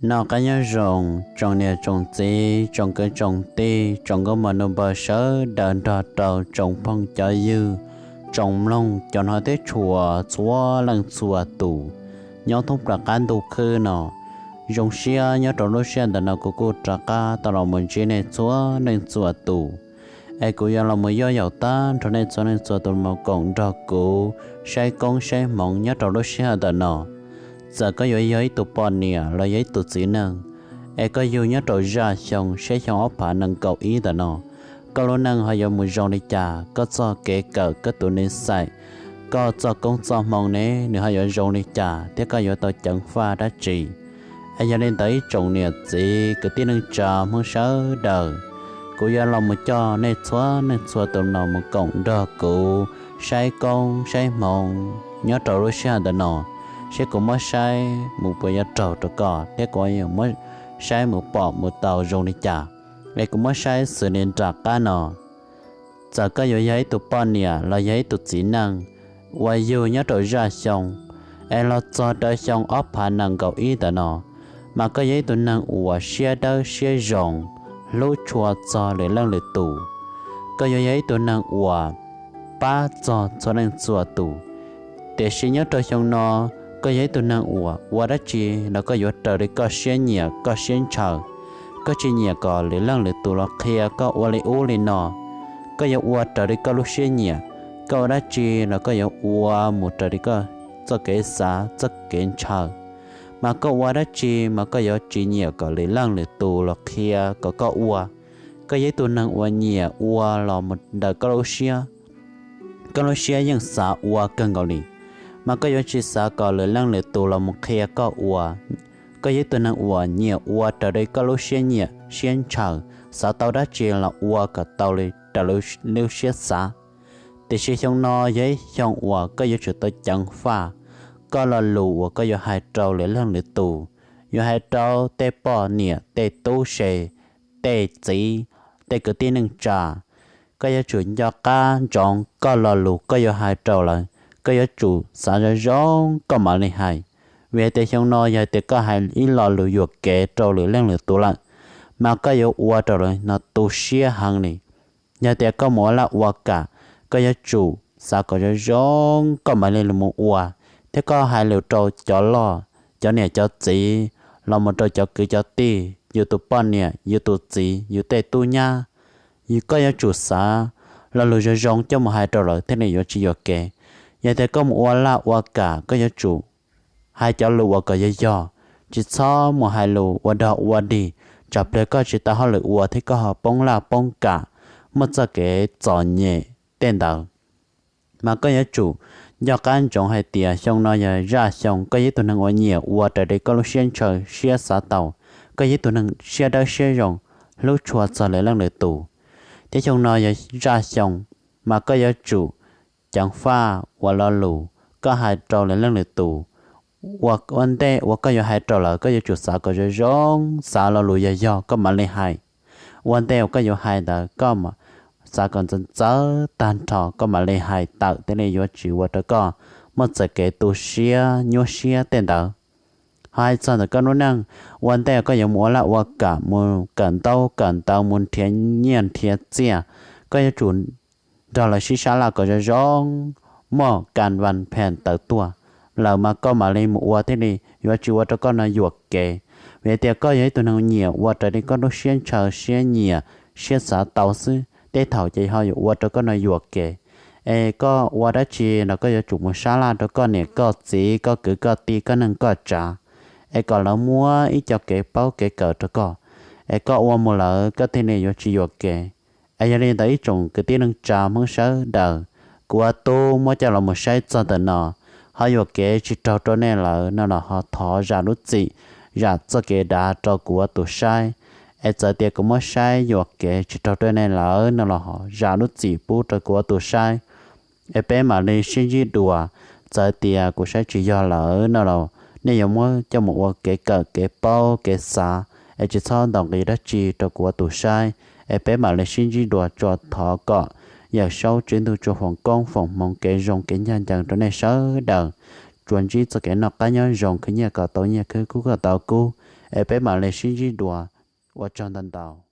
nó cái nhớ rồng trồng nè trồng gì trồng cái trồng tê trồng cái mà nó bờ sớ đợn đợt đầu trồng phong cho dư trồng lông cho nó tới chùa chúa lần chùa tủ nhớ thông là cán tủ khư nó rồng xia nhớ trồng lúa xia đợn nào cô trả cá tao làm mình chỉ này chúa nên chùa tủ ai cũng giờ làm mới giàu ta cho nên cho nên chùa tủ mà còn ra cô sai công sai mộng nhớ trồng lúa xia đợn nào giờ có giấy tụ bọn nè là giấy tụ chỉ năng ai có yêu nhớ rồi ra xong sẽ xong ốp phá năng cầu ý đó nó có lúc năng họ dùng một dòng đi trả có cho kể cỡ có tụ nên sai có cho công cho mong nè nếu họ dùng dòng đi trả thế có dùng tàu chẳng pha đã trị ai giờ nên tới trồng nè chỉ cứ tiên năng trả mong sớ đời cô giờ lòng một cho nên xóa tụ nào một cộng đó cụ sai công sai mong nhớ rồi lúc xa đó nó sẽ cũng mất sai một bây giờ trâu cho cỏ thế có nhiều mất sai một bỏ một tàu rong đi trả đây cũng mất sai sự nên trả cá nọ giờ có giấy tụ bọn nè là giấy tụ chỉ năng quay dù nhớ rồi ra xong em lo cho tới xong ốp khả năng cầu ý đó nọ mà có giấy tụ năng ủa xe đâu xe rộng lũ chùa cho để lăng để tủ có giấy tụ năng ủa ba cho năng chùa tủ để xin nhớ rồi xong nó có giấy tụ năng ủa đó chi nó có giấy tờ để có xe nhẹ có xe chờ có chi nhẹ có để lăng để tụ nó kia có ủa lấy ủa lên nó có giấy ủa tờ để có lúc xe nhẹ có đó chi nó có giấy ủa một tờ để có cho cái giá cho cái chờ mà có ủa đó chi mà có giấy chi nhẹ có để lăng để tụ nó kia có ủa có giấy tụ năng ủa nhẹ ủa là một đời có lúc xe những xã ủa cần gọi đi mà có chỉ xã có lời lăng lời tù là một khe có ủa có giấy tuần năng ủa nhiều ủa trở đây có lối xe nhẹ xe chờ xã tàu đã chỉ là ủa cả tàuเลยtrả lời lưu xe xã thì xe trong nó giấy trong ủa có giấy chủ tôi chẳng pha có là lù có giấy hai trâu lời lăng lời tù giấy hai trâu tê bò nhẹ tê tu xe tê chỉ tê cứ tin năng trả có giấy chủ cho cá chọn có là lù có giấy hai trâu lại cái chủ xã ra rong có mà này hay về tới trong nó giờ tới có hay ít lo lừa dọa kẻ trâu lừa lên lừa tụ lại mà cái yếu uo trâu rồi nó tụ xia hàng này giờ tới có mỗi là uo cả cái chủ xã có ra rong có mà lên là một uo thế có hai lừa trâu cho lo cho nè cho chị lo một trâu cho cứ cho ti yêu tụ bọn nè yêu tụ chị yêu tê tụ nha yêu cái chủ xã là lừa ra rong cho một hai trâu rồi thế này yêu chỉ dọa kẻ giờ thì có một là ua cả có giá chủ hai cháu lụa có giá do chỉ cho một hai lụa ua đó ua đi chập để có chỉ ta họ lụa ua thì có họ bông là bông cả mất cho cái trò nhẹ tên đầu mà có giá chủ do các anh chọn hai tia xong nó giờ ra xong có giá tụi năng ua nhiều ua tại đây có lúc xuyên trời xuyên xã tàu có giá tụi năng xuyên đâu xuyên rồng lúc chùa cho lại lăng để tù thế xong nó giờ ra xong mà có giá chủ chẳng pha và lo lù có hai trâu lên lưng tù hoặc vấn đề hoặc có hai trâu là có chủ xã có rong xã lo lù do có mà lên hai vấn đề có hai là có mà xã còn chân chớ tan trò có mà lên hai tạo thế này do chịu và có một giờ kể tu xia nhua xia tên đó hai chân là có năng năng vấn đề có mua là hoặc cả muốn cần tàu muốn thiên nhiên thiên chia có chủ đó là xí xá là có rong mò càn văn phèn tới tua là mà có mà lên một ua thế này và chỉ ua cho con là ruột kề về tiệc có giấy tụi nó nhiều ua trở đi con nó xuyên chờ xuyên nhiều xuyên xã tàu sư để thảo chạy họ ua cho con là ruột kề có ua đã chỉ là có chủ một xá là cho con này có gì có cử có ti có năng có trả còn là mua ít cho cái bao cái cờ cho con có ua một lỡ có thế này và chỉ ruột kề ai nên thấy trồng cái tiếng trà mong sớ đời của tôi mới cho là một sai cho tận nó họ yêu cái chỉ trâu cho nên là nó là họ thọ ra nút gì ra cho cái đá cho của tôi sai ai giờ tiệc cũng mới sai yêu cái chỉ trâu cho nên là nó là họ ra nút gì bù cho của tôi sai ai bé mà đi xin gì đùa giờ tiệc của sai chỉ do là nó là nên giống mới cho một cái cờ cái bao cái xà ai chỉ cho đồng cái đó chỉ cho của tôi sai ai bé mà lại xin gì đùa cho thọ cọ giờ sau chuyển từ cho phòng con phòng mong cái rong cái nhà chẳng cho này sớ đờ chuẩn chỉ cho cái nó cá nhân rong cái nhà cọ tàu nhà cứ cú cọ tàu cú bé mà lấy xin gì đùa và chọn tân tàu